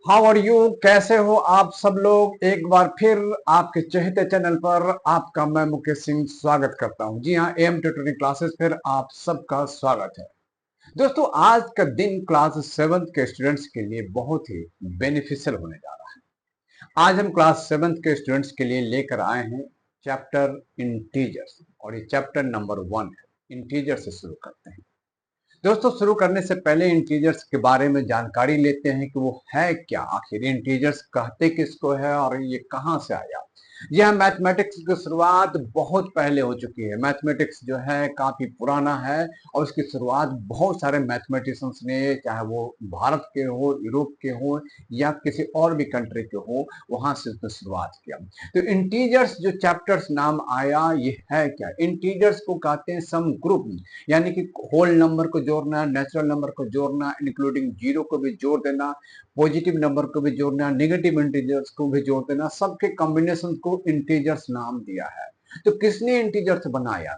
How are you, कैसे हो आप सब लोग। एक बार फिर आपके चहेते चैनल पर आपका मैं मुकेश सिंह स्वागत करता हूं। जी हाँ, एम ट्यूटरिंग क्लासेस फिर आप सबका स्वागत है। दोस्तों, आज का दिन क्लास 7th के स्टूडेंट्स के लिए बहुत ही बेनिफिशियल होने जा रहा है। आज हम क्लास 7th के स्टूडेंट्स के लिए लेकर आए हैं चैप्टर इंटीजर्स, और ये चैप्टर नंबर 1 है। इंटीजर से शुरू करते हैं। दोस्तों, शुरू करने से पहले इंटीजर्स के बारे में जानकारी लेते हैं कि वो है क्या, आखिर इंटीजर्स कहते किसको है और ये कहां से आया। यह मैथमेटिक्स की शुरुआत बहुत पहले हो चुकी है। मैथमेटिक्स जो है काफी पुराना है और उसकी शुरुआत बहुत सारे मैथमेटिशियंस ने, चाहे वो भारत के हो, यूरोप के हो या किसी और भी कंट्री के हो, वहां से उसने शुरुआत किया। तो इंटीजर्स जो चैप्टर्स नाम आया, ये है क्या। इंटीजर्स को कहते हैं सम ग्रुप, यानी कि होल नंबर को जोड़ना, नेचुरल नंबर को जोड़ना, इंक्लूडिंग जीरो को भी जोड़ देना, पॉजिटिव नंबर को भी जोड़ना, नेगेटिव इंटीजर्स को भी जोड़ देना, सबके कॉम्बिनेशन को इंटीजर्स नाम दिया है। तो किसने इंटीजर्स बनाया?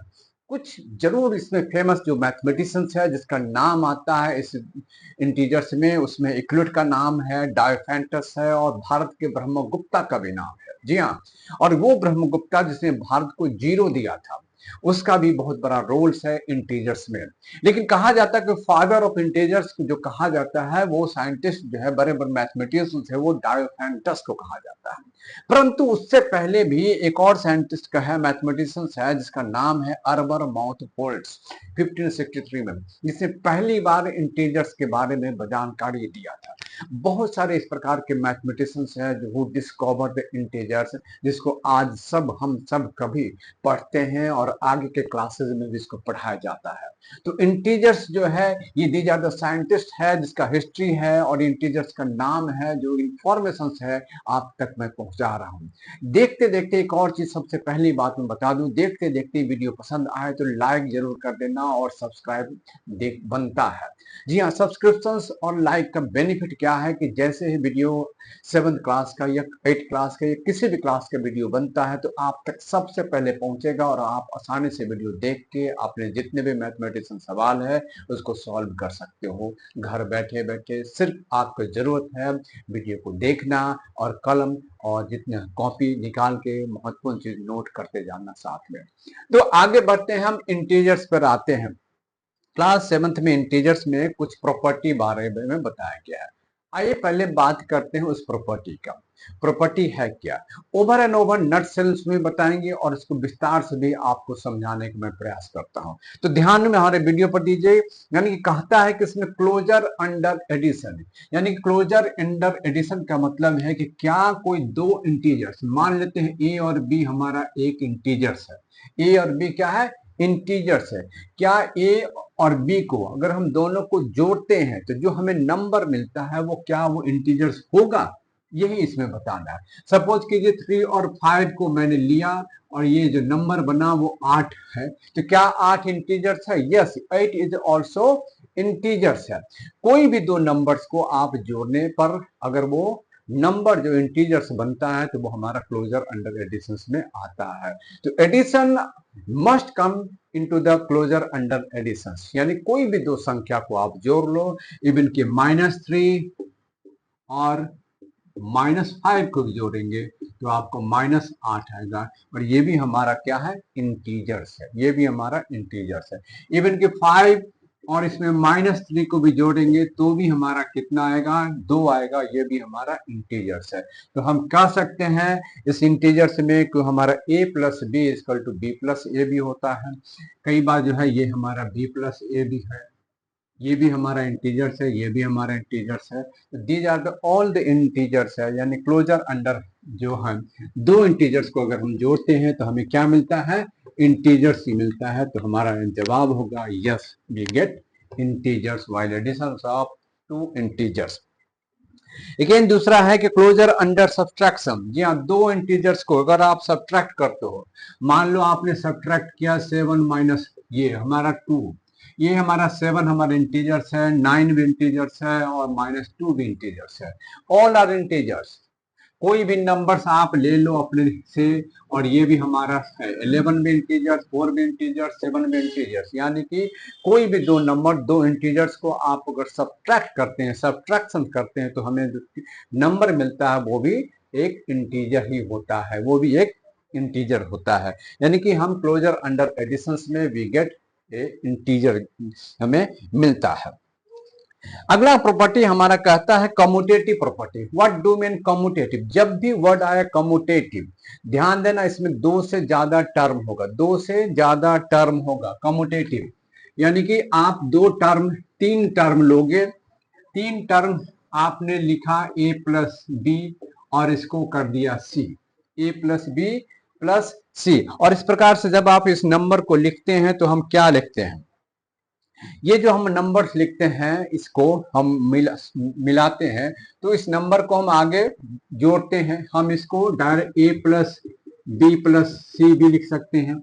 कुछ जरूर इसमें फेमस जो मैथमेटिशियंस है जिसका नाम आता है इस इंटीजर्स में, उसमें यूक्लिड का नाम है, डायोफेंटस है, और भारत के ब्रह्मगुप्ता का भी नाम है। जी हाँ, और वो ब्रह्मगुप्ता जिसने भारत को जीरो दिया था, उसका भी बहुत बड़ा रोल्स है इंटीजर्स में। लेकिन कहा जाता है कि फादर ऑफ इंटीजर्स जो कहा जाता है, वो साइंटिस्ट जो है, बड़े बड़े मैथमेटिशियंस है, वो डायोफेंटस को कहा जाता है। परंतु उससे पहले भी एक और साइंटिस्ट का है, मैथमेटिशियंस है, जिसका नाम है अर्बर माउथ फोल्ड्स, 1563 में, जिसने पहली बार इंटीजर्स के बारे में जानकारी दिया था। बहुत सारे इस प्रकार के मैथमेटिशियंस हैं जो डिस्कवर्ड इंटीजर्स, जिसको आज सब हम सब कभी पढ़ते हैं और आगे के क्लासेस में भी इसको पढ़ाया जाता है। तो इंटीजर्स जो है, ये दीज आर द साइंटिस्ट है जिसका हिस्ट्री है, और इंटीजर्स का नाम है, जो इंफॉर्मेशन है आप तक मैं पहुंचा रहा हूं। देखते देखते एक और चीज सबसे पहली बात मैं बता दूं, देखते देखते वीडियो पसंद आए तो लाइक जरूर कर देना, और सब्सक्राइब देख बनता है। जी हाँ, सब्सक्रिप्शन और लाइक का बेनिफिट क्या है कि जैसे ही वीडियो 7th क्लास का या 8th क्लास का या किसी भी क्लास का वीडियो बनता है, तो आप तक सबसे पहले पहुंचेगा और आप आसानी से वीडियो देख के अपने जितने भी मैथमेटिक्स सवाल है उसको सॉल्व कर सकते हो घर बैठे बैठे। सिर्फ आपको जरूरत है वीडियो को देखना और कलम और जितने कॉपी निकाल के महत्वपूर्ण चीज नोट करते जाना साथ में। तो आगे बढ़ते हैं, हम इंटीजर्स पर आते हैं। क्लास 7th में इंटीजर्स में कुछ प्रॉपर्टी बारे में बताया गया है। आइए पहले बात करते हैं उस प्रॉपर्टी का। प्रॉपर्टी है क्या, over and over nut shells में बताएंगे और इसको विस्तार से भी आपको समझाने का मैं प्रयास करता हूं। तो ध्यान में हमारे वीडियो पर दीजिए। यानी कि कहता है कि इसमें क्लोजर अंडर एडिशन, यानी क्लोजर अंडर एडिशन का मतलब है कि क्या कोई दो इंटीजर्स, मान लेते हैं ए और बी हमारा एक इंटीजर्स है, ए और बी क्या है, इंटीजर्स है। क्या ए और बी को अगर हम दोनों को जोड़ते हैं तो जो हमें नंबर मिलता है वो क्या वो इंटीजर्स होगा, यही इसमें बताना है। सपोज कीजिए 3 और 5 को मैंने लिया और ये जो नंबर बना वो 8 है, तो क्या 8 इंटीजर्स है? यस, 8 इज ऑल्सो इंटीजर्स है। कोई भी दो नंबर्स को आप जोड़ने पर अगर वो नंबर जो इंटीजर्स बनता है तो वो हमारा क्लोजर अंडर एडिशन में आता है। तो addition must come into the closure under addition, यानी कोई भी दो संख्या को आप जोड़ लो, इवन के -3 और -5 को भी जोड़ेंगे तो आपको -8 आएगा, और ये भी हमारा क्या है, इंटीजर्स है, ये भी हमारा इंटीजर्स है। इवन के 5 और इसमें -3 को भी जोड़ेंगे तो भी हमारा कितना आएगा, 2 आएगा, ये भी हमारा इंटीजर्स है। तो हम कह सकते हैं इस इंटीजर्स में कि हमारा a plus B equal to B plus A भी होता है। कई बार जो है ये हमारा b प्लस ए भी है, ये भी हमारा इंटीजर्स है, ये भी हमारा इंटीजर्स है। These are the all the integers है, यानी क्लोजर अंडर जो हम दो इंटीजर्स को अगर हम जोड़ते हैं तो हमें क्या मिलता है, इंटीजर्स ही मिलता है। तो हमारा जवाब होगा yes, we get integers while addition of two integers. Again दूसरा है कि क्लोजर अंडर सब्ट्रैक्शन। जी हाँ, दो इंटीजर्स को अगर आप सब्ट्रैक्ट करते हो, मान लो आपने सब्ट्रैक्ट किया 7 माइनस ये हमारा 2, ये हमारा 7 हमारा इंटीजर्स है, 9 भी इंटीजर्स है और -2 भी इंटीजर्स है, ऑल आर इंटीजर्स। कोई भी नंबर्स आप ले लो अपने से, और ये भी हमारा है 11 भी इंटीजर्स, 4 भी इंटीजर्स, 7 भी इंटीजर्स, यानी कि कोई भी दो नंबर, दो इंटीजर्स को आप अगर सब्ट्रैक्ट करते हैं, सब्ट्रैक्शन करते हैं, तो हमें जो नंबर मिलता है वो भी एक इंटीजर ही होता है, वो भी एक इंटीजर होता है। यानी कि हम क्लोजर अंडर एडिशंस में वी गेट ए इंटीजर हमें मिलता है। अगला प्रॉपर्टी हमारा कहता है commutative property. What do mean commutative? जब भी वर्ड आया कम्यूटेटिव, ध्यान देना इसमें दो से ज्यादा टर्म होगा, दो से ज्यादा टर्म होगा कम्यूटेटिव, यानी कि आप दो टर्म, तीन टर्म लोगे, तीन टर्म आपने लिखा a प्लस बी और इसको कर दिया c, a plus B plus c, और इस प्रकार से जब आप इस नंबर को लिखते हैं तो हम क्या लिखते हैं, ये जो हम नंबर्स लिखते हैं इसको हम मिलाते हैं, तो इस नंबर को हम आगे जोड़ते हैं, हम इसको direct a plus B plus C भी लिख सकते हैं।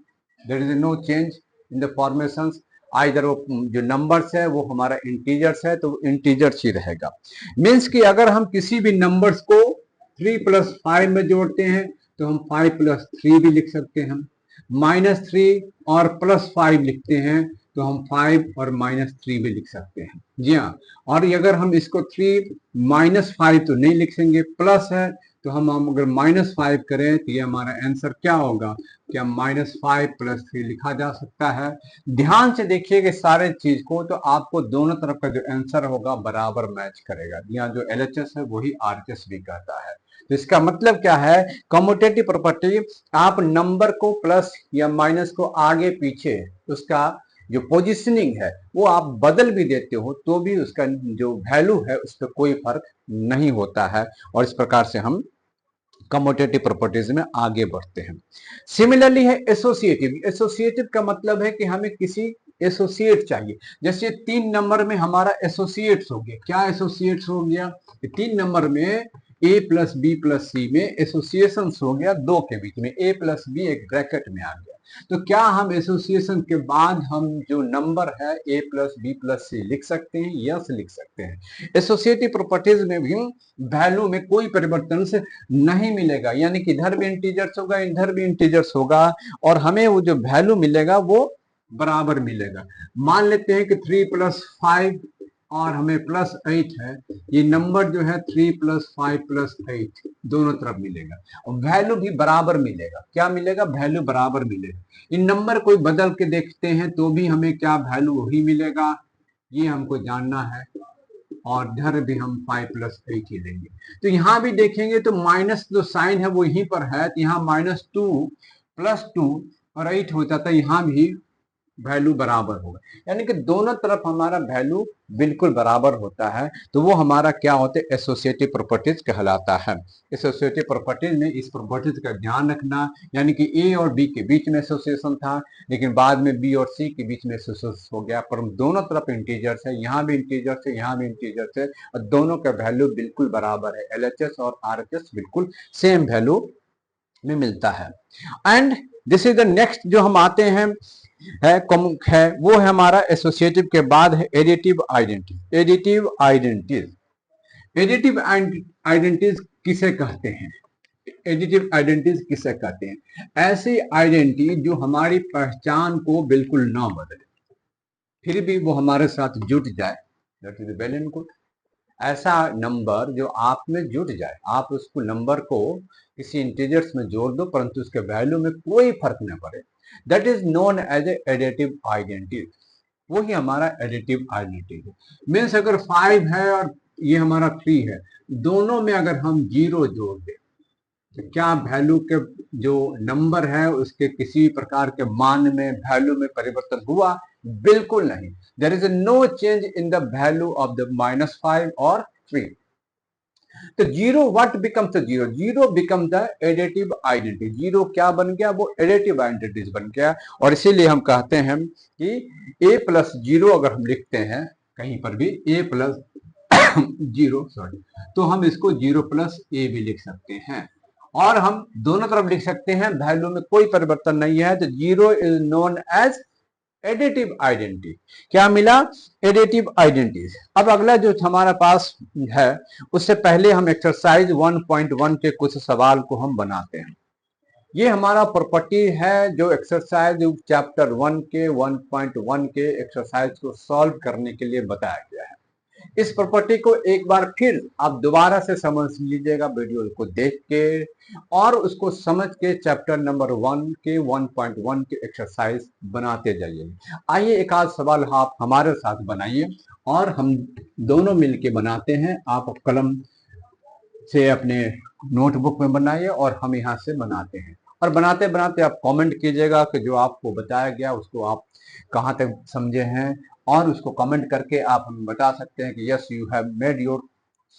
There is no change in the formations, either वो जो नंबर्स है वो हमारा इंटीजर्स है तो इंटीजर्स ही रहेगा। मीन्स कि अगर हम किसी भी नंबर्स को 3 प्लस 5 में जोड़ते हैं तो हम 5 प्लस 3 भी लिख सकते हैं, -3 और +5 लिखते हैं तो हम 5 और -3 भी लिख सकते हैं। जी हाँ, और अगर हम इसको 3 -5 तो नहीं लिखेंगे, प्लस है तो हम अगर -5 करें तो ये हमारा आंसर क्या होगा, क्या -5 + 3 लिखा जा सकता है। ध्यान से देखिएगा सारे चीज को, तो आपको दोनों तरफ का जो आंसर होगा बराबर मैच करेगा। यहाँ जो LHS है वही RHS भी कहता है। तो इसका मतलब क्या है, कम्यूटेटिव प्रॉपर्टी, आप नंबर को प्लस या माइनस को आगे पीछे उसका जो पोजीशनिंग है वो आप बदल भी देते हो तो भी उसका जो वैल्यू है उस पर कोई फर्क नहीं होता है, और इस प्रकार से हम कम्यूटेटिव प्रॉपर्टीज में आगे बढ़ते हैं। सिमिलरली है एसोसिएटिव। एसोसिएटिव का मतलब है कि हमें किसी एसोसिएट चाहिए, जैसे 3 नंबर में हमारा एसोसिएट्स हो गया। क्या एसोसिएट्स हो गया? 3 नंबर में a प्लस बी प्लस सी में एसोसिएशन हो गया, दो के बीच में a प्लस बी एक ब्रैकेट में आ गया। तो क्या हम एसोसिएशन के बाद हम जो नंबर है a प्लस बी प्लस सी लिख सकते हैं? यस, लिख सकते हैं। एसोसिएटिव प्रॉपर्टीज में भी वैल्यू में कोई परिवर्तन से नहीं मिलेगा, यानी कि इधर भी इंटीजर्स होगा, इधर भी इंटीजर्स होगा, और हमें वो जो वैल्यू मिलेगा वो बराबर मिलेगा। मान लेते हैं कि 3 + 5 और हमें +8 है, ये नंबर जो है 3 + 5 + 8 दोनों तरफ मिलेगा, और वैल्यू भी बराबर मिलेगा। क्या मिलेगा? वैल्यू बराबर मिलेगा। इन नंबर को बदल के देखते हैं तो भी हमें क्या वैल्यू वही मिलेगा, ये हमको जानना है, और इधर भी हम 5 + 8 ही लेंगे। तो यहाँ भी देखेंगे तो माइनस जो साइन है वो यहीं पर है, तो यहाँ -2 + 2 और 8 होता था, यहाँ भी वैल्यू बराबर होगा, यानी कि दोनों तरफ हमारा वैल्यू बिल्कुल बराबर होता है, तो वो हमारा क्या होता है, एसोसिएटिव प्रॉपर्टीज कहलाता है। एसोसिएटिव प्रॉपर्टीज में इस प्रॉपर्टीज का ध्यान रखना, यानी कि ए और बी के बीच में एसोसिएशन था, लेकिन बाद में बी और सी के बीच में एसोसिएशन हो गया, पर दोनों तरफ इंटीजर्स है, यहाँ भी इंटीजर्स है, यहाँ भी इंटीजर्स है, और दोनों का वैल्यू बिल्कुल बराबर है। LHS और RHS बिल्कुल सेम वैल्यू में मिलता है। And this is the next जो हम आते हैं है वो है हमारा एसोसिएटिव के बाद है additive identity. Additive identities, additive identities किसे कहते हैं? एडिटिव आइडेंटिटीज किसे कहते हैं? ऐसी आइडेंटिटी जो हमारी पहचान को बिल्कुल ना बदले, फिर भी वो हमारे साथ जुट जाए, that is well and good. ऐसा नंबर जो आप में जुट जाए, आप उसको नंबर को किसी इंटीजर्स में जोड़ दो परंतु उसके वैल्यू में कोई फर्क न पड़े, that is known as a additive identity. वही हमारा एडिटिव आइडेंटिटी है। मीन्स अगर 5 है और ये हमारा 3 है, दोनों में अगर हम 0 जोड़ दें तो क्या वैल्यू के जो नंबर है उसके किसी प्रकार के मान में, वैल्यू में परिवर्तन हुआ? बिल्कुल नहीं। There is no change in the value of the -5 और 3। तो 0 what becomes the 0? 0 become the additive identity. 0 क्या बन गया? वो एडिटिव आइडेंटिटी बन गया, और इसीलिए हम कहते हैं कि a + 0 अगर हम लिखते हैं कहीं पर भी a + 0 सॉरी, तो हम इसको 0 + a भी लिख सकते हैं, और हम दोनों तरफ लिख सकते हैं, वैल्यू में कोई परिवर्तन नहीं है, तो 0 is known as additive identity. क्या मिला? Additive identity. अब अगला जो हमारे पास है, उससे पहले हम एक्सरसाइज 1.1 के कुछ सवाल को हम बनाते हैं। ये हमारा प्रॉपर्टी है जो एक्सरसाइज चैप्टर 1 के 1.1 के एक्सरसाइज को सॉल्व करने के लिए बताया गया है। इस प्रॉपर्टी को एक बार फिर आप दोबारा से समझ लीजिएगा, वीडियो को देख के और उसको समझ के चैप्टर नंबर 1 के 1.1 के एक्सरसाइज बनाते जाइए। आइए एक आध सवाल आप हमारे साथ बनाइए और हम दोनों मिलके बनाते हैं। आप कलम से अपने नोटबुक में बनाइए और हम यहाँ से बनाते हैं। और बनाते बनाते आप कमेंट कीजिएगा कि जो आपको बताया गया उसको आप कहाँ तक समझे हैं, और उसको कमेंट करके आप हमें बता सकते हैं कि yes you have made your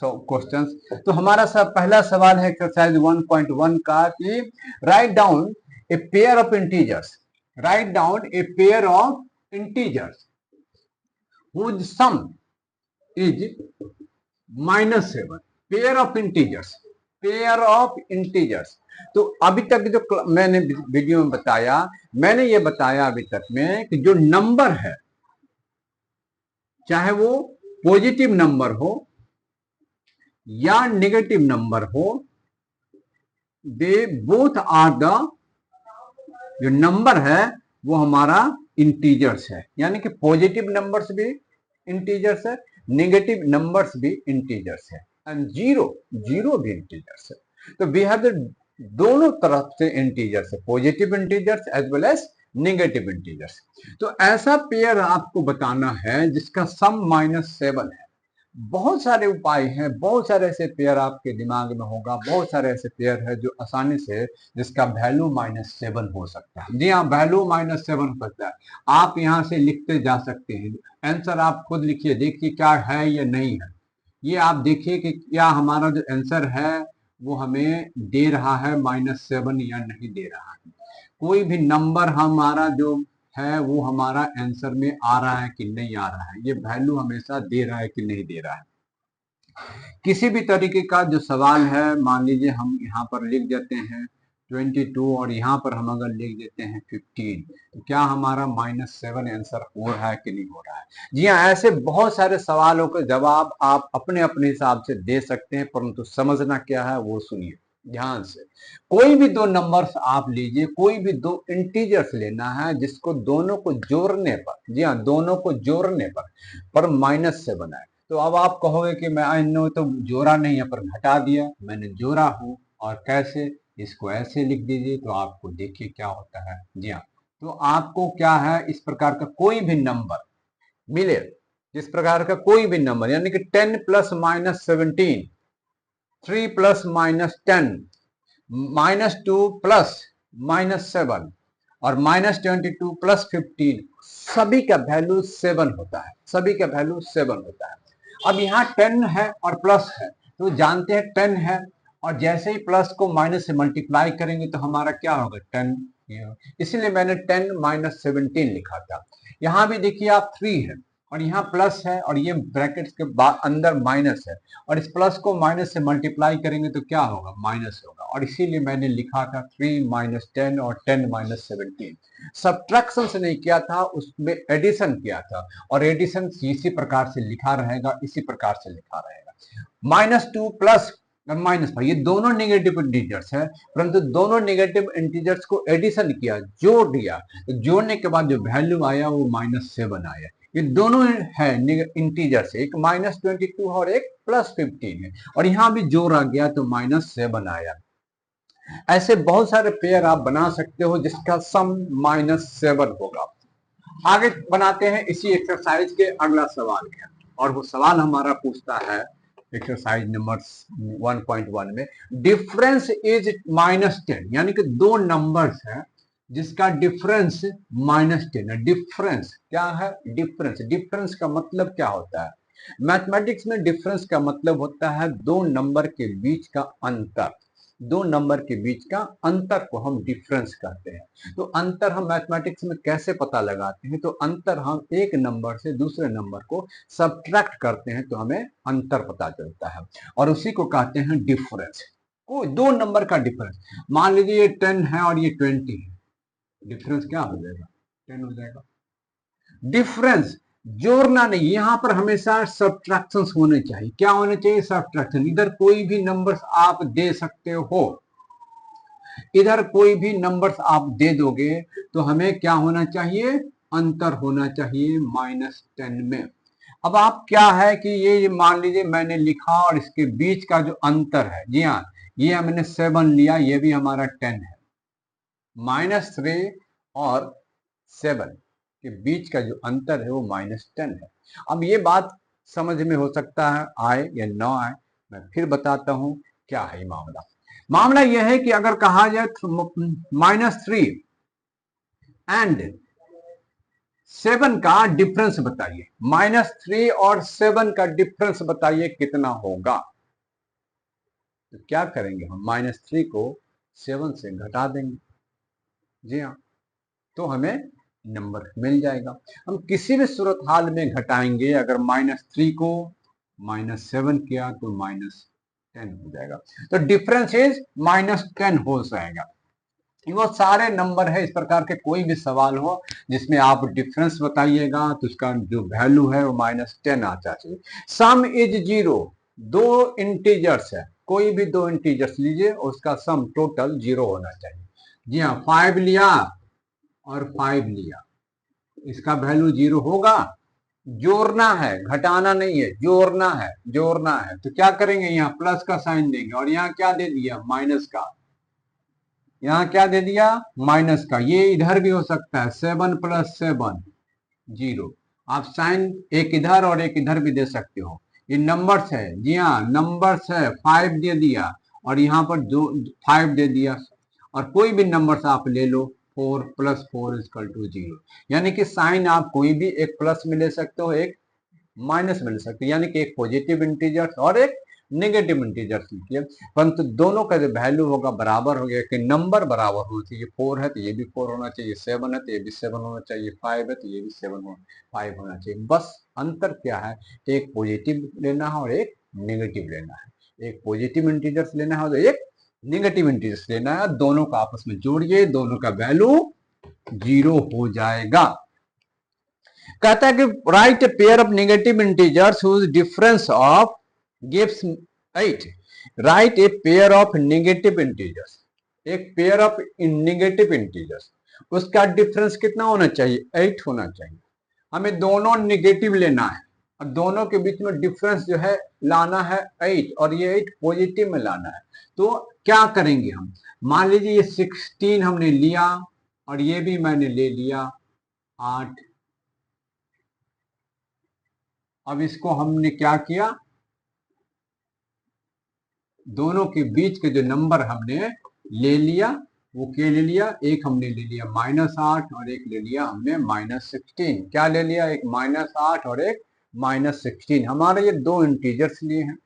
questions. तो हमारा सब पहला सवाल है एक्सरसाइज 1.1 का कि write down A pair of integers, write down A pair of integers whose sum is -7, pair of integers, pair of integers. तो अभी तक जो मैंने वीडियो में बताया, मैंने ये बताया अभी तक में कि जो नंबर है, चाहे वो पॉजिटिव नंबर हो या नेगेटिव नंबर हो, दे बोथ आर द, जो नंबर है वो हमारा इंटीजर्स है, यानी कि पॉजिटिव नंबर्स भी इंटीजर्स है, नेगेटिव नंबर्स भी इंटीजर्स है, एंड जीरो, जीरो भी इंटीजर्स है। तो वी हैव द दोनों तरफ से इंटीजर्स है, positive integers as well as negative integers. तो ऐसा पेयर आपको बताना है जिसका सम -7 है। बहुत सारे उपाय हैं, बहुत सारे ऐसे पेयर आपके दिमाग में होगा, बहुत सारे ऐसे पेयर है जो आसानी से जिसका वैल्यू -7 हो सकता है। जी हाँ, वैल्यू -7 होता है। आप यहाँ से लिखते जा सकते हैं, आंसर आप खुद लिखिए, देखिए क्या है या नहीं है। ये आप देखिए कि क्या हमारा जो आंसर है वो हमें दे रहा है -7 या नहीं दे रहा है। कोई भी नंबर हमारा जो है वो हमारा आंसर में आ रहा है कि नहीं आ रहा है, ये वैल्यू हमेशा दे रहा है कि नहीं दे रहा है। किसी भी तरीके का जो सवाल है, मान लीजिए हम यहाँ पर लिख देते हैं 22 और यहाँ पर हम अगर लिख देते हैं 15, तो क्या हमारा -7 आंसर हो रहा है कि नहीं हो रहा है। जी हाँ, ऐसे बहुत सारे सवालों के जवाब आप अपने अपने हिसाब से दे सकते हैं, परंतु समझना क्या है वो सुनिए ध्यान से। कोई भी दो नंबर्स आप लीजिए, कोई भी दो इंटीजर्स लेना है जिसको दोनों को जोड़ने पर, जी हाँ, दोनों को जोड़ने पर -7 आए। तो अब आप कहोगे कि मैं इन्हों तो जोड़ा नहीं है पर घटा दिया, मैंने जोड़ा हूं। और कैसे? इसको ऐसे लिख दीजिए तो आपको देखिए क्या होता है। जी हाँ, तो आपको क्या है, इस प्रकार का कोई भी नंबर मिले, जिस प्रकार का कोई भी नंबर, यानी कि 10 + -17, 3 + -10, -2 + -7 और -22 + 15, सभी का वैल्यू 7 होता है, सभी का वैल्यू 7 होता है। अब यहाँ 10 है और प्लस है, तो जानते हैं 10 है, और जैसे ही प्लस को माइनस से मल्टीप्लाई करेंगे तो हमारा क्या होगा 10, इसलिए मैंने 10 - 17 लिखा था। यहाँ भी देखिए आप 3 है और यहाँ प्लस है और ये ब्रैकेट्स के अंदर माइनस है, और इस प्लस को माइनस से मल्टीप्लाई करेंगे तो क्या होगा, माइनस होगा, और इसीलिए मैंने लिखा था 3 - 10 और 10 - 17। सब्ट्रैक्शन से नहीं किया था, उसमें एडिशन किया था, और एडिशन इसी प्रकार से लिखा रहेगा, इसी प्रकार से लिखा रहेगा। -2 प्लस -5, ये दोनों नेगेटिव इंटीजर्स है, परंतु दोनों नेगेटिव इंटीजर्स को एडिशन किया, जोड़ दिया, तो जोड़ने के बाद जो वैल्यू आया वो -7 आया। ये दोनों है इंटीजर्स, एक -22 और एक +15 है, और यहां भी जोड़ा गया तो -7 आया। ऐसे बहुत सारे पेयर आप बना सकते हो जिसका सम -7 होगा। आगे बनाते हैं इसी एक्सरसाइज के अगला सवाल है, और वो सवाल हमारा पूछता है एक्सरसाइज नंबर 1.1 में, डिफरेंस इज -10, यानी कि दो नंबर्स हैं जिसका डिफरेंस -10 है। डिफरेंस क्या है? डिफरेंस, डिफरेंस का मतलब क्या होता है? मैथमेटिक्स में डिफरेंस का मतलब होता है दो नंबर के बीच का अंतर, दो नंबर के बीच का अंतर को हम डिफरेंस कहते हैं। तो अंतर हम मैथमेटिक्स में कैसे पता लगाते हैं? तो अंतर हम एक नंबर से दूसरे नंबर को सब्ट्रैक्ट करते हैं तो हमें अंतर पता चलता है, और उसी को कहते हैं डिफरेंस। कोई दो नंबर का डिफरेंस, मान लीजिए ये 10 है और ये 20 है, डिफरेंस क्या हो जाएगा? 10 हो जाएगा। डिफरेंस जोड़ना नहीं, यहां पर हमेशा सब्ट्रैक्शन होने चाहिए। क्या होने चाहिए? सब्ट्रैक्शन। इधर कोई भी नंबर्स आप दे सकते हो, इधर कोई भी नंबर्स आप दे दोगे तो हमें क्या होना चाहिए? अंतर होना चाहिए -10 में। अब आप क्या है कि ये मान लीजिए मैंने लिखा और इसके बीच का जो अंतर है, जी हाँ, ये हमने 7 लिया, ये भी हमारा 10 है। -3 और 7 के बीच का जो अंतर है वो -10 है। अब ये बात समझ में हो सकता है आए या ना आए, मैं फिर बताता हूं क्या है मामला। मामला यह है कि अगर कहा जाए -3 एंड 7 का डिफरेंस बताइए, -3 और 7 का डिफरेंस बताइए कितना होगा। तो क्या करेंगे हम? -3 को 7 से घटा देंगे, जी हाँ, तो हमें नंबर मिल जाएगा। हम किसी भी सूरत हाल में घटाएंगे, अगर -3 को -7 किया तो -10 हो जाएगा, तो डिफरेंस इज -10 हो जाएगा। वो सारे नंबर है, इस प्रकार के कोई भी सवाल हो जिसमें आप डिफरेंस बताइएगा तो उसका जो वैल्यू है वो -10 आता चाहिए। सम इज 0, दो इंटीजर्स है, कोई भी दो इंटीजर्स लीजिए, उसका सम टोटल 0 होना चाहिए। जी हाँ, 5 लिया और 5 लिया, इसका वैल्यू 0 होगा। जोड़ना है, घटाना नहीं है, जोड़ना है, जोड़ना है। तो क्या करेंगे? यहाँ प्लस का साइन देंगे और यहाँ क्या दे दिया? माइनस का। यहाँ क्या दे दिया? माइनस का। ये इधर भी हो सकता है, 7 + 7 0। आप साइन एक इधर और एक इधर भी दे सकते हो। ये नंबर्स है, जी हाँ नंबर्स है। 5 दे दिया और यहाँ पर 5 दे दिया, और कोई भी नंबर्स आप ले लो, 4 + 4 = 0। यानी कि साइन आप कोई भी एक प्लस में ले सकते हो, एक माइनस में ले सकते हो, यानी कि एक पॉजिटिव इंटीजर्स और एक नेगेटिव इंटीजर्स लिखिए, परंतु दोनों का जो वैल्यू होगा बराबर हो गया कि नंबर बराबर होना चाहिए। 4 है तो ये भी 4 होना चाहिए, 7 है तो ये भी 7 होना चाहिए, 5 है तो ये भी 5 होना चाहिए। बस अंतर क्या है? एक पॉजिटिव लेना है और एक नेगेटिव लेना है। एक पॉजिटिव इंटीजर्स लेना है और एक नेगेटिव इंटीजर्स लेना है, दोनों का आपस में जोड़िए, दोनों का वैल्यू 0 हो जाएगा। कहता है कि write a pair of negative integers whose difference of gives 8। Write a pair of negative integers, एक पेयर ऑफ नेगेटिव इंटीजर्स, उसका डिफरेंस कितना होना चाहिए? 8 होना चाहिए। हमें दोनों नेगेटिव लेना है और दोनों के बीच में डिफरेंस जो है लाना है 8, और ये 8 पॉजिटिव में लाना है। तो क्या करेंगे हम? मान लीजिए ये 16 हमने लिया और ये भी मैंने ले लिया 8। अब इसको हमने क्या किया? दोनों के बीच के जो नंबर हमने ले लिया वो क्या ले लिया? एक हमने ले लिया -8 और एक ले लिया हमने -16। क्या ले लिया? एक -8 और एक -16। हमारे ये दो इंटीजर्स लिए हैं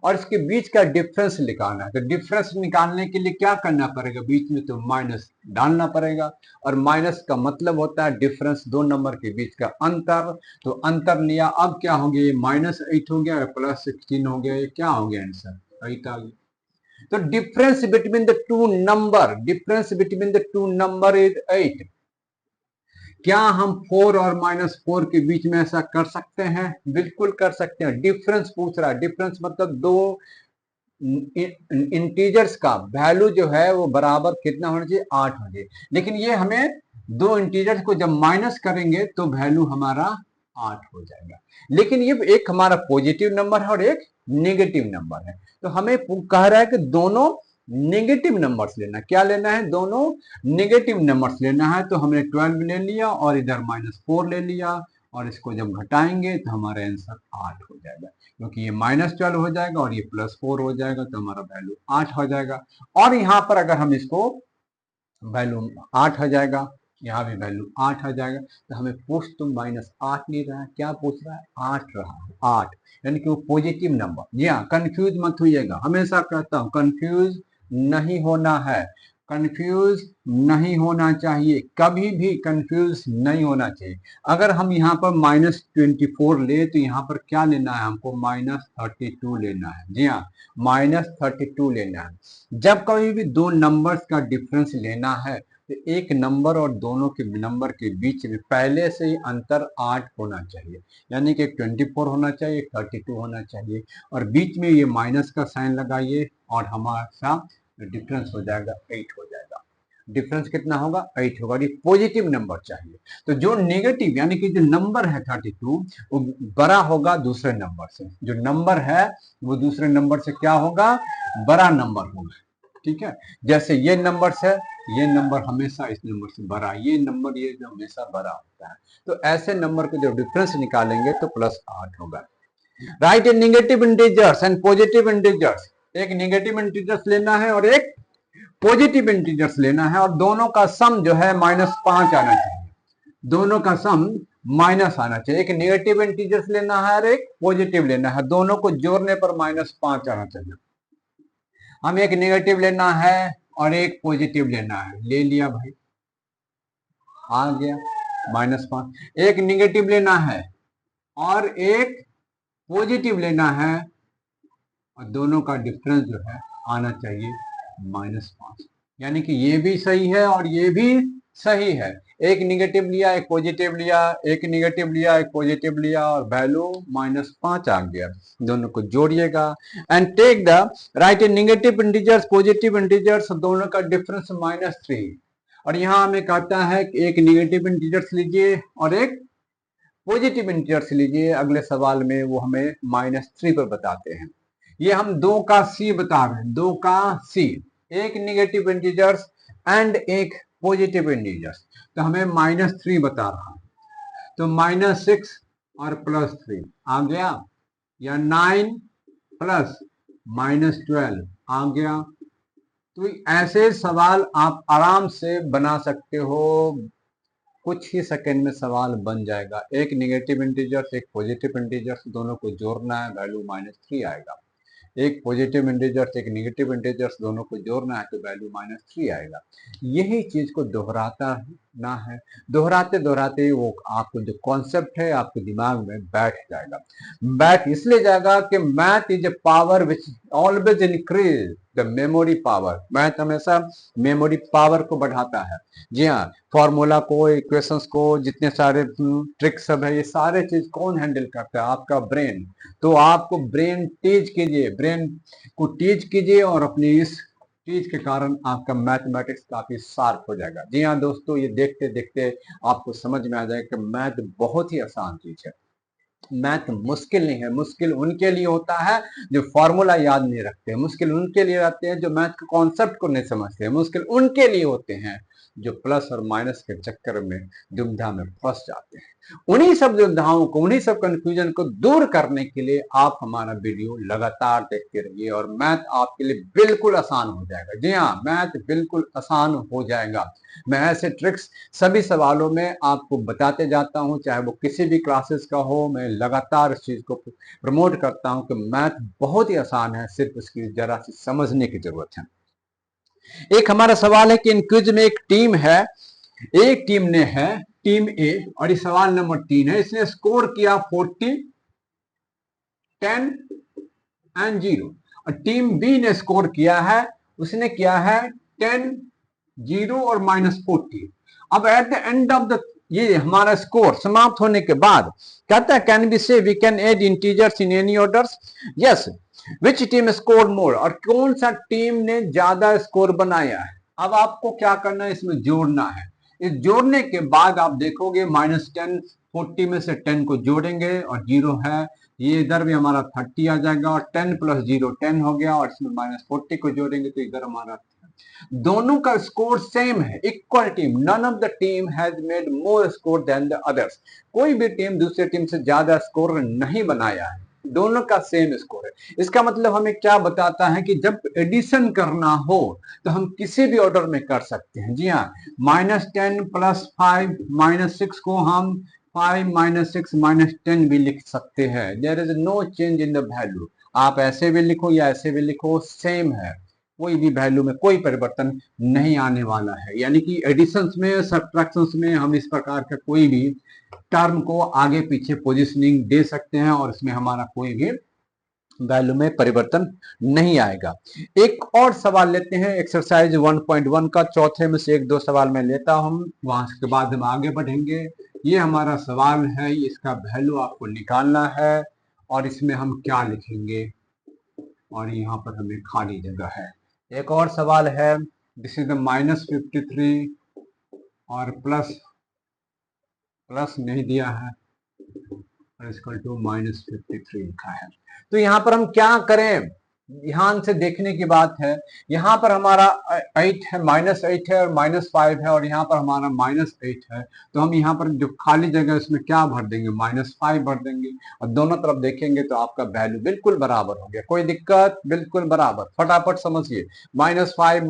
और इसके बीच का डिफरेंस निकालना है। तो डिफरेंस निकालने के लिए क्या करना पड़ेगा? बीच में तो माइनस डालना पड़ेगा, और माइनस का मतलब होता है डिफरेंस, दो नंबर के बीच का अंतर। तो अंतर लिया, अब क्या हो गया? ये -8 हो गया और +16 हो गया। ये क्या हो गया? आंसर 8 आ गया। तो difference between the two number, difference between the two number is 8। क्या हम 4 और -4 के बीच में ऐसा कर सकते हैं? बिल्कुल कर सकते हैं। डिफरेंस पूछ रहा है, डिफरेंस मतलब दो इंटीजर्स का वैल्यू जो है वो बराबर कितना होना चाहिए? 8 होना चाहिए। लेकिन ये हमें दो इंटीजर्स को जब माइनस करेंगे तो वैल्यू हमारा 8 हो जाएगा। लेकिन ये एक हमारा पॉजिटिव नंबर है और एक नेगेटिव नंबर है, तो हमें कह रहा है कि दोनों नेगेटिव नंबर्स लेना। क्या लेना है? दोनों नेगेटिव नंबर्स लेना है। तो हमने 12 ले लिया और इधर -4 ले लिया, और इसको जब घटाएंगे तो हमारा आंसर 8 हो जाएगा, क्योंकि ये -12 हो जाएगा और ये +4 हो जाएगा, तो हमारा वैल्यू 8 हो जाएगा। और यहाँ पर अगर हम इसको वैल्यू 8 हो जाएगा, यहाँ भी वैल्यू 8 आ जाएगा, तो हमें पूछ तो -8 नहीं रहा है, क्या पूछ रहा है? 8 रहा है, 8, यानी कि वो पॉजिटिव नंबर। जी हाँ, कंफ्यूज मत होइएगा, हमेशा कहता हूँ कंफ्यूज नहीं होना है, कंफ्यूज नहीं होना चाहिए, कभी भी कंफ्यूज नहीं होना चाहिए। अगर हम यहाँ पर -24 ले तो यहाँ पर क्या लेना है हमको? -32 लेना है। जी हाँ, -32 लेना है। जब कभी भी दो नंबर्स का डिफरेंस लेना है तो एक नंबर और दोनों के नंबर के बीच में पहले से ही अंतर 8 होना चाहिए, यानी कि 24 होना चाहिए, 32 होना चाहिए, और बीच में ये माइनस का साइन लगाइए और हमारा डिफरेंस हो जाएगा 8 हो जाएगा। डिफरेंस कितना होगा? 8 होगा। ये पॉजिटिव नंबर चाहिए। तो जो नेगेटिव यानी कि जो नंबर है 32 वो बड़ा होगा दूसरे नंबर से। जो नंबर है वो दूसरे नंबर से क्या होगा? बड़ा नंबर होगा। ठीक है, जैसे ये नंबर से ये नंबर हमेशा इस नंबर से बड़ा, ये नंबर ये जो हमेशा बड़ा होता है। तो ऐसे नंबर को जब डिफरेंस निकालेंगे तो +8 होगा। Right A negative integers and positive integers. एक नेगेटिव इंटीजर्स लेना है और एक पॉजिटिव इंटीजर्स लेना है, और दोनों का सम जो है -5 आना चाहिए। दोनों का सम माइनस आना चाहिए। एक नेगेटिव इंटीजर्स लेना है और एक पॉजिटिव लेना है, दोनों को जोड़ने पर -5 आना चाहिए। हम एक नेगेटिव लेना है और एक पॉजिटिव लेना है, ले लिया भाई, आ गया -5। एक नेगेटिव लेना है और एक पॉजिटिव लेना है, और दोनों का डिफरेंस जो है आना चाहिए -5। यानी कि ये भी सही है और ये भी सही है। एक निगेटिव लिया, एक पॉजिटिव लिया, एक निगेटिव लिया, एक पॉजिटिव लिया, और वैल्यू -5 आ गया। दोनों को जोड़िएगा and take the right in negative integers positive integers, दोनों का डिफरेंस -3। और यहाँ हमें कहता है कि एक निगेटिव इंटीजर्स लीजिए और एक पॉजिटिव इंटीजर्स लीजिए। अगले सवाल में वो हमें -3 पर बताते हैं। ये हम 2 का C बता रहे हैं, 2 का C, एक निगेटिव इंटीजर्स एंड एक पॉजिटिव इंटीजर्स, तो हमें -3 बता रहा है। तो -6 और +3 आ गया, या 9 प्लस -12 आ गया। तो ऐसे सवाल आप आराम से बना सकते हो, कुछ ही सेकंड में सवाल बन जाएगा। एक निगेटिव इंटीजर्स एक पॉजिटिव इंटीजर्स, दोनों को जोड़ना है, वैल्यू -3 आएगा। एक पॉजिटिव इंटीजर्स एक नेगेटिव इंटीजर्स, दोनों को जोड़ना है तो वैल्यू -3 आएगा। यही चीज को दोहराता ना है, दोहराते दोहराते वो आपको जो कॉन्सेप्ट है आपके दिमाग में बैठ जाएगा। बैठ इसलिए जाएगा कि math is a power which always increase the memory power. Math हमेशा मेमोरी पावर को बढ़ाता है। जी हाँ, फॉर्मूला को, इक्वेशंस को, जितने सारे ट्रिक्स सब है, ये सारे चीज कौन हैंडल करता है? आपका ब्रेन। तो आपको ब्रेन टीच कीजिए, ब्रेन को टीच कीजिए, और अपनी इस चीज के कारण आपका मैथमेटिक्स काफी शार्प हो जाएगा। जी हाँ दोस्तों, ये देखते देखते आपको समझ में आ जाएगा कि मैथ बहुत ही आसान चीज है। मैथ मुश्किल नहीं है। मुश्किल उनके लिए होता है जो फॉर्मूला याद नहीं रखते, मुश्किल उनके लिए रहते हैं जो मैथ के कॉन्सेप्ट को नहीं समझते, मुश्किल उनके लिए होते हैं जो प्लस और माइनस के चक्कर में दुविधा में फंस जाते हैं। उन्हीं सब दुविधाओं को, उन्हीं सब कंफ्यूजन को दूर करने के लिए आप हमारा वीडियो लगातार देखते रहिए, और मैथ आपके लिए बिल्कुल आसान हो जाएगा। जी हाँ, मैथ बिल्कुल आसान हो जाएगा। मैं ऐसे ट्रिक्स सभी सवालों में आपको बताते जाता हूं, चाहे वो किसी भी क्लासेस का हो। मैं लगातार इस चीज को प्रमोट करता हूं कि मैथ बहुत ही आसान है, सिर्फ इसकी जरा सी समझने की जरूरत है। एक हमारा सवाल है कि इन क्विज में एक टीम है, एक टीम ने है टीम ए, और ये सवाल नंबर 3 है। इसने स्कोर किया 40, 10 एंड 0, और टीम बी ने स्कोर किया है, उसने किया है 10, 0 और -40। अब at the end of the ये हमारा स्कोर समाप्त होने के बाद कहता है can be say we can add integers in any orders, yes which team score more, और कौन सा टीम ने ज्यादा स्कोर बनाया है। अब आपको क्या करना है, इसमें जोड़ना है। इस जोड़ने के बाद आप देखोगे -10, 40 में से 10 को जोड़ेंगे और 0 है, ये इधर भी हमारा 30 आ जाएगा, और 10 + 0 10 हो गया, और इसमें -40 को जोड़ेंगे तो इधर हमारा दोनों का स्कोर सेम है, equal team. None of the team has made more score than the others. कोई भी टीम दूसरे टीम से ज्यादा स्कोर नहीं बनाया है, दोनों का सेम स्कोर है। इसका मतलब हमें क्या बताता है कि जब एडिशन करना हो तो हम किसी भी ऑर्डर में कर सकते हैं। जी हाँ, -10 + 5 -6 को हम 5 -6 -10 भी लिख सकते हैं। There is no change in the value. आप ऐसे भी लिखो या ऐसे भी लिखो, सेम है, कोई भी वैल्यू में कोई परिवर्तन नहीं आने वाला है। यानी कि एडिशंस में, सब्ट्रैक्शंस में हम इस प्रकार का कोई भी टर्म को आगे पीछे पोजीशनिंग दे सकते हैं, और इसमें हमारा कोई भी वैल्यू में परिवर्तन नहीं आएगा। एक और सवाल लेते हैं एक्सरसाइज 1.1 का, चौथे में से एक दो सवाल मैं लेता हूं, वहां के बाद हम आगे बढ़ेंगे। ये हमारा सवाल है, इसका वैल्यू आपको निकालना है और इसमें हम क्या लिखेंगे, और यहाँ पर हमें खाली जगह है। एक और सवाल है, दिस इज द -53 और प्लस नहीं दिया है, इक्वल टू -53 लिखा है। तो यहाँ पर हम क्या करें, ध्यान से देखने की बात है। यहाँ पर हमारा 8 है, -8 है और -5 है, और यहाँ पर हमारा -8 है। तो हम यहाँ पर जो खाली जगह है उसमें क्या भर देंगे, -5 भर देंगे, और दोनों तरफ देखेंगे तो आपका वैल्यू बिल्कुल बराबर हो गया। कोई दिक्कत, बिल्कुल बराबर, फटाफट समझिए। -5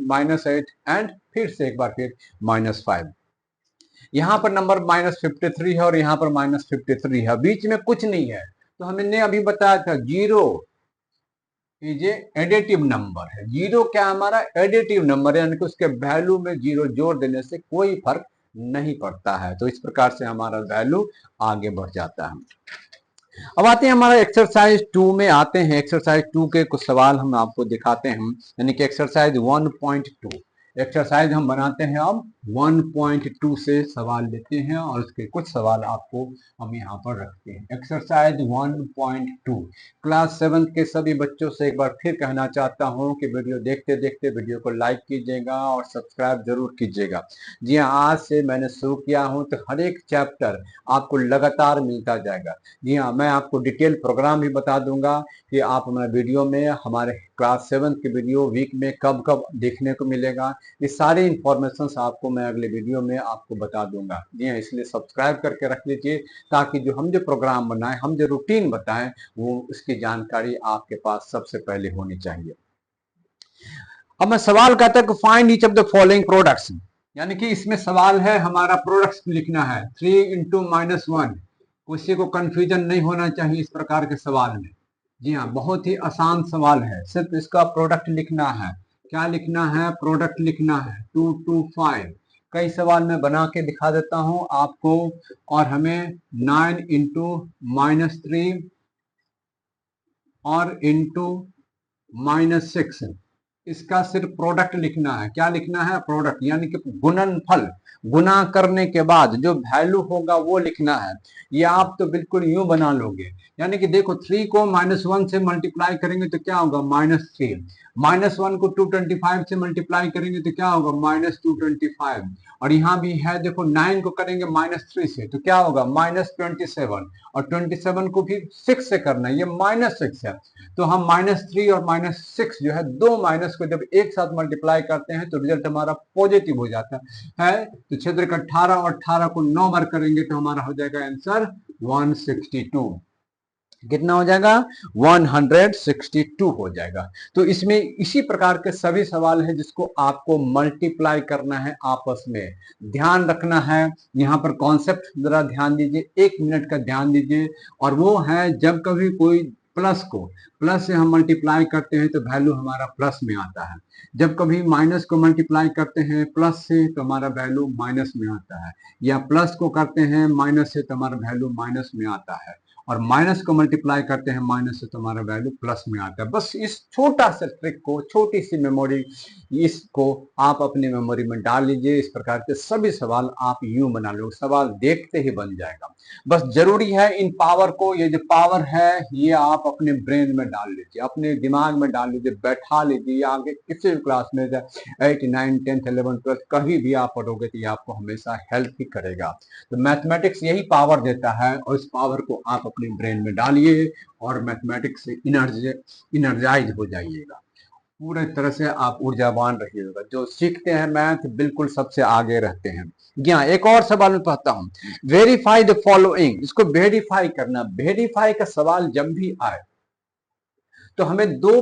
-8 एंड फिर से एक बार फिर -5। यहाँ पर नंबर -53 है और यहाँ पर -53 है, बीच में कुछ नहीं है। तो हमने अभी बताया था जीरो इज एडिटिव नंबर है। जीरो क्या हमारा एडिटिव नंबर है, यानी कि उसके वैल्यू में जीरो जोड़ देने से कोई फर्क नहीं पड़ता है। तो इस प्रकार से हमारा वैल्यू आगे बढ़ जाता है। अब आते हैं हमारा एक्सरसाइज 2 में आते हैं। एक्सरसाइज 2 के कुछ सवाल हम आपको दिखाते हैं, यानी कि एक्सरसाइज 1.2 एक्सरसाइज हम बनाते हैं। अब 1.2 से सवाल लेते हैं और उसके कुछ सवाल आपको हम यहाँ पर रखते हैं। एक्सरसाइज 1.2 क्लास 7 के सभी बच्चों से एक बार फिर कहना चाहता हूँ कि वीडियो देखते देखते वीडियो को लाइक कीजिएगा और सब्सक्राइब जरूर कीजिएगा। जी हाँ, आज से मैंने शुरू किया हूँ तो हर एक चैप्टर आपको लगातार मिलता जाएगा। जी हाँ, मैं आपको डिटेल प्रोग्राम भी बता दूंगा कि आप हमारे वीडियो में हमारे क्लास 7 के वीडियो वीक में कब कब देखने को मिलेगा। ये सारे इंफॉर्मेशन आपको मैं अगले वीडियो में आपको बता दूंगा। जी हाँ, इसलिए सब्सक्राइब करके रख लीजिए ताकि हम जो प्रोग्राम बनाएं, हम जो रूटीन बताएं, वो उसकी जानकारी आपके पास सबसे पहले होनी चाहिए। अब मैं सवाल कहता हूँ find each of the following products, यानी कि इसमें सवाल है हमारा प्रोडक्ट्स लिखना है। 3 × -1, किसी को कंफ्यूजन नहीं होना चाहिए इस प्रकार के सवाल में। जी हाँ, बहुत ही आसान सवाल है, सिर्फ इसका प्रोडक्ट लिखना है। क्या लिखना है, प्रोडक्ट लिखना है। 2 to 5 कई सवाल मैं बना के दिखा देता हूं आपको, और हमें 9 × -3 और इंटू -6 इसका सिर्फ प्रोडक्ट लिखना है। क्या लिखना है, प्रोडक्ट, यानी कि गुणनफल, गुना करने के बाद जो वैल्यू होगा वो लिखना है। ये आप तो बिल्कुल यूं बना लोगे, यानी कि देखो 3 को -1 से मल्टीप्लाई करेंगे तो क्या होगा, -3, -1 को 225 से मल्टीप्लाई करेंगे तो क्या होगा, -225, और यहाँ भी है देखो 9 को करेंगे -3 से तो क्या होगा, -27, और 27 को भी 6 से करना है, ये -6 है। तो हम -3 और -6 जो है, दो माइनस को जब एक साथ मल्टीप्लाई करते हैं तो रिजल्ट हमारा पॉजिटिव हो जाता है। तो क्षेत्र का 18 और 18 को 9 बार करेंगे तो हमारा हो जाएगा आंसर 162। कितना हो जाएगा, 162 हो जाएगा। तो इसमें इसी प्रकार के सभी सवाल हैं जिसको आपको मल्टीप्लाई करना है आपस में। ध्यान रखना है, यहाँ पर कॉन्सेप्ट जरा ध्यान दीजिए, 1 मिनट का ध्यान दीजिए। और वो है जब कभी कोई प्लस को प्लस से हम मल्टीप्लाई करते हैं तो वैल्यू हमारा प्लस में आता है। जब कभी माइनस को मल्टीप्लाई करते हैं प्लस से तो हमारा वैल्यू माइनस में आता है, या प्लस को करते हैं माइनस से तो हमारा वैल्यू माइनस में आता है, और माइनस को मल्टीप्लाई करते हैं माइनस से तो हमारा वैल्यू प्लस में आता है। बस इस छोटा सा ट्रिक को, छोटी सी मेमोरी, इसको आप अपनी मेमोरी में डाल लीजिए। इस प्रकार के सभी सवाल आप यूं बना लो, सवाल देखते ही बन जाएगा। बस जरूरी है इन पावर को, ये जो पावर है ये आप अपने ब्रेन में डाल लीजिए, अपने दिमाग में डाल लीजिए, बैठा लीजिए। आगे किसी भी क्लास में 8, 9, 10, 11, 12 कहीं भी आप पढ़ोगे तो ये आपको हमेशा हेल्प ही करेगा। तो मैथमेटिक्स यही पावर देता है, और इस पावर को आप अपने ब्रेन में डालिए और मैथमेटिक्स से इनर्जाइज हो जाइएगा। पूरे तरह से आप ऊर्जावान रहिएगा। जो सीखते हैं मैथ बिल्कुल सबसे आगे रहते हैं। यहाँ एक और सवाल मैं पढ़ता हूं, वेरीफाई द फॉलोइंग, इसको वेरीफाई करना। वेरीफाई का सवाल जब भी आए तो हमें दो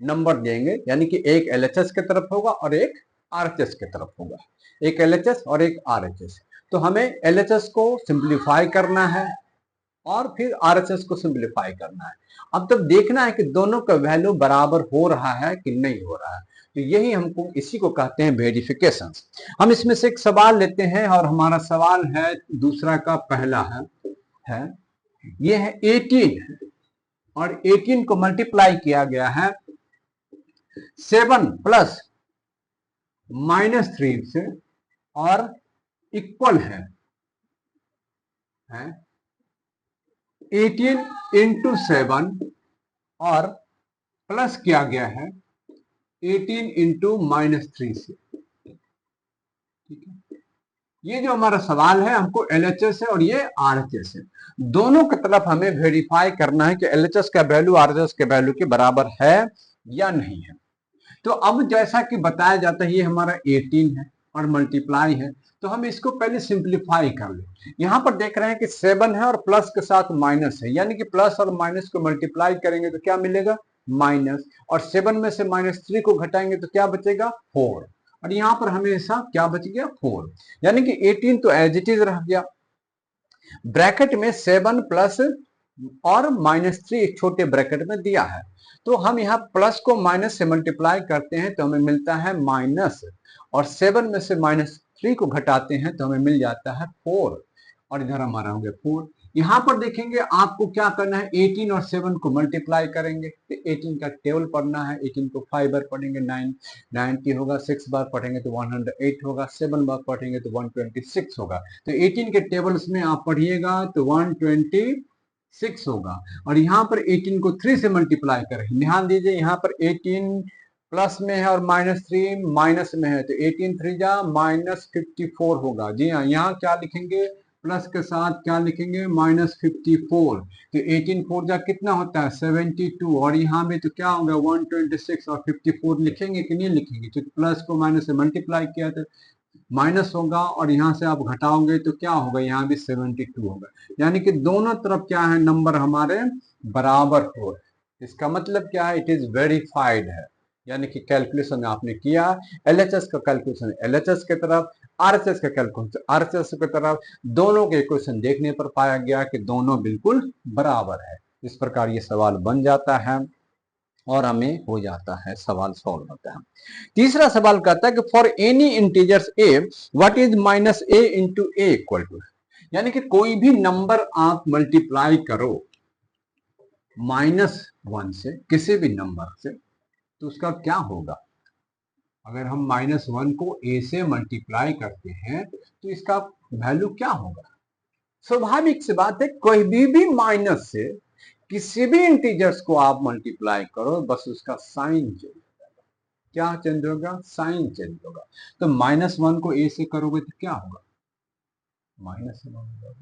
नंबर देंगे, यानी कि एक एलएचएस की तरफ होगा और एक आरएचएस की तरफ होगा, एक एलएचएस और एक आरएचएस। तो हमें एलएचएस को सिंप्लीफाई करना है और फिर आरएचएस को सिंप्लीफाई करना है। अब तब देखना है कि दोनों का वैल्यू बराबर हो रहा है कि नहीं हो रहा है। तो यही हमको, इसी को कहते हैं वेरिफिकेशन। हम इसमें से एक सवाल लेते हैं और हमारा सवाल है दूसरा का पहला है ये है 18 और 18 को मल्टीप्लाई किया गया है 7 प्लस -3 से और इक्वल है 18 इंटू 7 और प्लस किया गया है 18 इंटू -3 से। ठीक है, ये जो हमारा सवाल है हमको LHS है और ये RHS है, दोनों की तरफ हमें वेरीफाई करना है कि LHS का वैल्यू RHS के वैल्यू के बराबर है या नहीं है। तो अब जैसा कि बताया जाता है ये हमारा 18 है और मल्टीप्लाई है, तो हम इसको पहले सिंप्लीफाई कर ले। यहां पर देख रहे हैं कि 7 है और प्लस के साथ माइनस है, यानी कि प्लस और माइनस को मल्टीप्लाई करेंगे तो क्या मिलेगा माइनस, और 7 में से -3 को घटाएंगे तो क्या बचेगा 4, और यहां पर हमेशा क्या बच गया 4, यानी कि 18 तो एज इट इज रह गया। ब्रैकेट में 7 प्लस और -3 एक छोटे ब्रैकेट में दिया है, तो हम यहाँ प्लस को माइनस से मल्टीप्लाई करते हैं तो हमें मिलता है माइनस, और 7 में से -3 को घटाते हैं तो हमें मिल जाता है 4, और इधर हमारा हो गया 4। यहां पर देखेंगे आपको क्या करना है, 18 और 7 को मल्टीप्लाई करेंगे तो 18 का टेबल पढ़ना है, 18 को 5 बार पढ़ेंगे 90 होगा, 6 बार पढ़ेंगे तो 108 होगा, 7 बार पढ़ेंगे तो 126 होगा। तो 18 के टेबल्स में आप पढ़िएगा तो 126 होगा, और यहाँ पर 18 को 3 से मल्टीप्लाई करें। ध्यान दीजिए यहाँ पर 18 प्लस में है और -3 माइनस में है, तो 18 3 जा -54 होगा। जी हाँ, यहाँ क्या लिखेंगे प्लस के साथ क्या लिखेंगे -54, तो 18 4 जा कितना होता है 72, और यहाँ में तो क्या होगा 126 और 54 लिखेंगे कि नहीं लिखेंगे, तो प्लस को माइनस से मल्टीप्लाई किया तो माइनस होगा, और यहाँ से आप घटाओगे तो क्या होगा यहाँ भी 72 होगा, यानी कि दोनों तरफ क्या है नंबर हमारे बराबर हो। इसका मतलब क्या है, इट इज वेरीफाइड है, यानी कि कैलकुलेशन आपने किया, LHS का कैलकुलेशन LHS के तरफ, RHS का कैलकुलेशन RHS की तरफ, दोनों के इक्वेशन देखने पर पाया गया कि दोनों बिल्कुल बराबर है। इस प्रकार ये सवाल बन जाता है और हमें हो जाता है, सवाल सॉल्व होता है। तीसरा सवाल कहता है कि for any integers a what is -a into a equal to, यानी कि कोई भी नंबर आप मल्टीप्लाई करो -1 से किसी भी नंबर से, तो उसका क्या होगा। अगर हम -1 को a से मल्टीप्लाई करते हैं तो इसका वैल्यू क्या होगा। स्वाभाविक सी बात है, कोई भी माइनस से किसी भी इंटीजर्स को आप मल्टीप्लाई करो बस उसका साइन चेंज होगा। क्या चेंज होगा, साइन चेंज होगा। तो -1 को a से करोगे तो क्या होगा -1 होगा।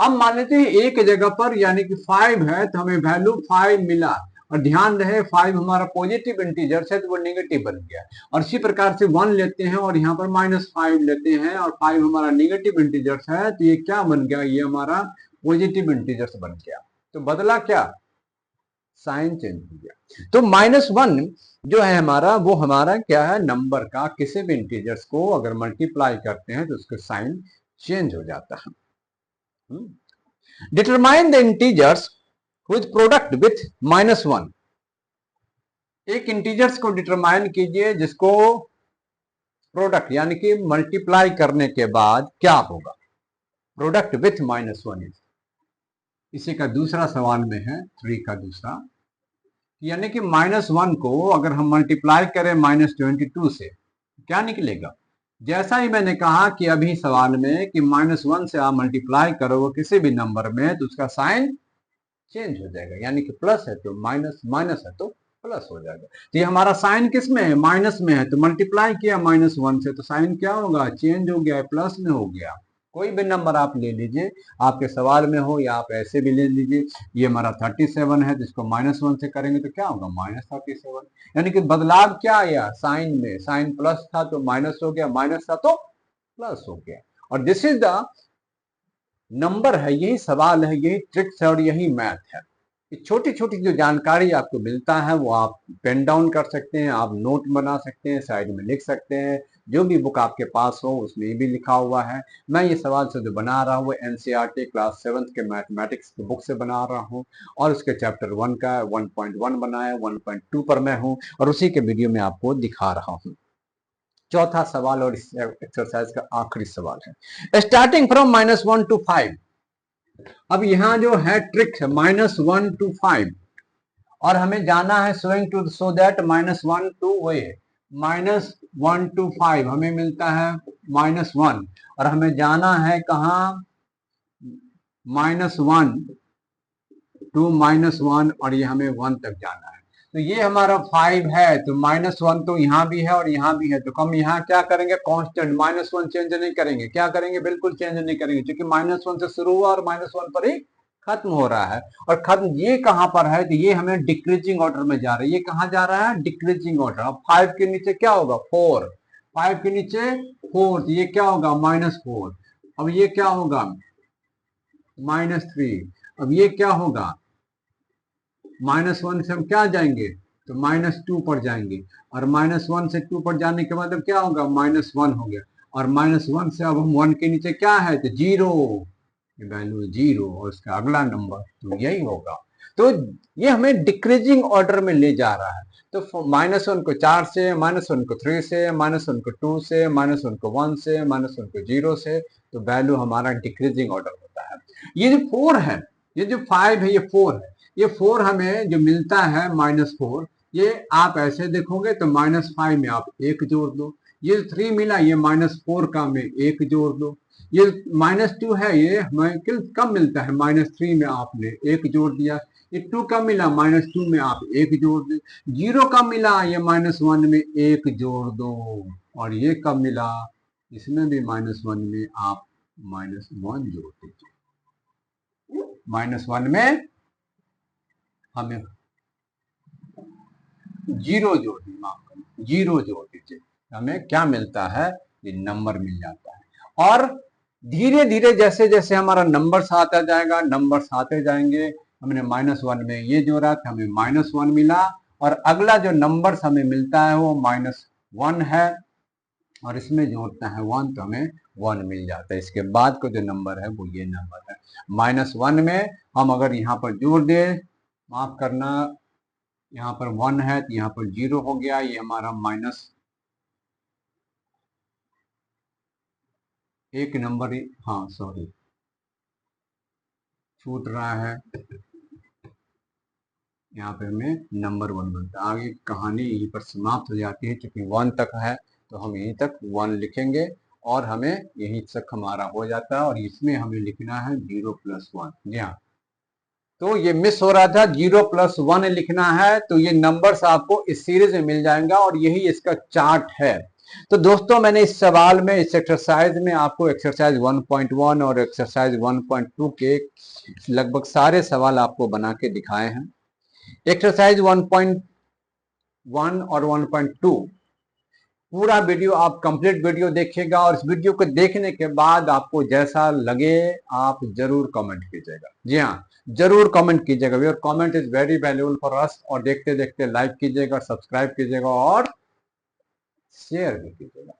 अब मान लेते हैं एक जगह पर यानी कि 5 है तो हमें वैल्यू 5 मिला, और ध्यान रहे 5 हमारा पॉजिटिव इंटीजर है तो वो नेगेटिव बन गया, और इसी प्रकार से 1 लेते हैं और यहाँ पर -5 लेते हैं और 5 हमारा नेगेटिव इंटीजर है तो ये क्या बन गया, ये हमारा पॉजिटिव इंटीजर बन गया। तो बदला क्या, साइन चेंज हो गया। तो -1 जो है हमारा वो हमारा क्या है, नंबर का किसी भी इंटीजर्स को अगर मल्टीप्लाई करते हैं तो उसका साइन चेंज हो जाता है। Determine the integers with product with -1, एक इंटीजर्स को डिटरमाइन कीजिए जिसको प्रोडक्ट यानी कि मल्टीप्लाई करने के बाद क्या होगा, प्रोडक्ट विथ -1 इसी का दूसरा सवाल में है 3 का दूसरा, यानी कि -1 को अगर हम मल्टीप्लाई करें -22 से क्या निकलेगा। जैसा ही मैंने कहा कि अभी सवाल में कि -1 से आप मल्टीप्लाई करोगे किसी भी नंबर में तो उसका साइन चेंज हो जाएगा, यानी कि प्लस है तो माइनस, माइनस है तो प्लस हो जाएगा। तो ये हमारा साइन किस में है, माइनस में है, तो मल्टीप्लाई किया -1 से तो साइन क्या होगा, चेंज हो गया, प्लस में हो गया। कोई भी नंबर आप ले लीजिए, आपके सवाल में हो या आप ऐसे भी ले लीजिए। ये हमारा 37 है, जिसको -1 से करेंगे तो क्या होगा -37, यानी कि बदलाव क्या आया साइन में, साइन प्लस था तो माइनस हो गया, माइनस था तो प्लस हो गया। और दिस इज द नंबर है, यही सवाल है, यही ट्रिक्स है और यही मैथ है। छोटी छोटी जो जानकारी आपको मिलता है वो आप पेन डाउन कर सकते हैं, आप नोट बना सकते हैं, साइड में लिख सकते हैं, जो भी बुक आपके पास हो उसमें भी लिखा हुआ है। मैं ये सवाल से जो बना रहा हूँ NCERT क्लास 7 के मैथमेटिक्स की बुक से बना रहा हूँ, और उसके चैप्टर 1 का 1.1 बनाया, 1.2 पर मैं हूँ और उसी के वीडियो में आपको दिखा रहा हूँ। चौथा सवाल और इस एक्सरसाइज का आखिरी सवाल है, स्टार्टिंग फ्रॉम -1 to 5। अब यहां जो है ट्रिक है -1 to 5, और हमें जाना है showing to so that -1 to way -1 to 5 हमें मिलता है -1 और हमें जाना है कहाँ -1 to -1 और ये हमें 1 तक जाना है। तो ये हमारा 5 है तो -1 तो यहाँ भी है और यहाँ भी है तो हम यहाँ क्या करेंगे कांस्टेंट -1 चेंज नहीं करेंगे। क्या करेंगे बिल्कुल चेंज नहीं करेंगे क्योंकि -1 से शुरू हुआ और -1 पर ही खत्म हो रहा है। और खत्म ये कहाँ पर है तो ये हमें डिक्रीजिंग ऑर्डर में जा रहा है। ये कहाँ जा रहा है डिक्रीजिंग ऑर्डर। अब 5 के नीचे क्या होगा 4 5 के नीचे 4 तो ये क्या होगा -4। अब ये क्या होगा -3। अब ये क्या होगा -1 से हम क्या जाएंगे तो -2 पर जाएंगे और -1 से 2 पर जाने के बाद अब क्या होगा -1 हो गया और -1 से अब हम 1 के नीचे क्या है तो 0 वैल्यू 0 और उसका अगला नंबर तो यही होगा। तो ये हमें डिक्रीजिंग ऑर्डर में ले जा रहा है। तो -1 को 4 से -1 को 3 से -1 को 2 से -1 को 1 से -1 को 0 से तो वैल्यू हमारा डिक्रीजिंग ऑर्डर होता है। ये जो 4 है ये जो 5 है ये 4 है। ये 4 हमें जो मिलता है -4 ये आप ऐसे देखोगे तो -5 में आप 1 जोड़ दो। ये 3 मिला ये -4 का में 1 जोड़ दो। ये -2 है ये हमें कब मिलता है -3 में आपने 1 जोड़ दिया। ये 2 का मिला -2 में आप 1 जोड़ दो। 0 का मिला ये -1 में 1 जोड़ दो और ये कब मिला इसमें भी -1 में आप -1 जोड़ दीजिए। -1 में हमें 0 जोड़ दी माफ करें 0 जोड़ दीजिए हमें क्या मिलता है ये नंबर मिल जाता है। और धीरे धीरे जैसे जैसे हमारा नंबर आता जाएगा नंबर आते जाएंगे। हमने -1 में ये जोड़ा था हमें -1 मिला और अगला जो नंबर हमें मिलता है वो -1 है और इसमें जोड़ता है 1 तो हमें 1 मिल जाता है। इसके बाद का जो नंबर है वो ये नंबर है। -1 में हम अगर यहाँ पर जोड़ दे माफ करना यहाँ पर 1 है तो यहाँ पर 0 हो गया। ये हमारा एक नंबर हाँ सॉरी छूट रहा है यहाँ पे हमें नंबर 1 बनता है। आगे कहानी यहीं पर समाप्त हो जाती है क्योंकि 1 तक है तो हम यहीं तक 1 लिखेंगे और हमें यहीं तक हमारा हो जाता है और इसमें हमें लिखना है 0 + 1। जी हाँ तो ये मिस हो रहा था 0 + 1 लिखना है तो ये नंबर्स आपको इस सीरीज में मिल जाएगा और यही इसका चार्ट है। तो दोस्तों मैंने इस सवाल में इस एक्सरसाइज में आपको एक्सरसाइज 1.1 और एक्सरसाइज 1.2 के लगभग सारे सवाल आपको बना के दिखाए हैं। एक्सरसाइज 1.1 और 1.2 पूरा वीडियो आप कंप्लीट वीडियो देखिएगा और इस वीडियो को देखने के बाद आपको जैसा लगे आप जरूर कमेंट कीजिएगा। जी हाँ जरूर कमेंट कीजिएगा। Your comment is very valuable for us और देखते देखते लाइक कीजिएगा सब्सक्राइब कीजिएगा और शेयर भी कीजिएगा।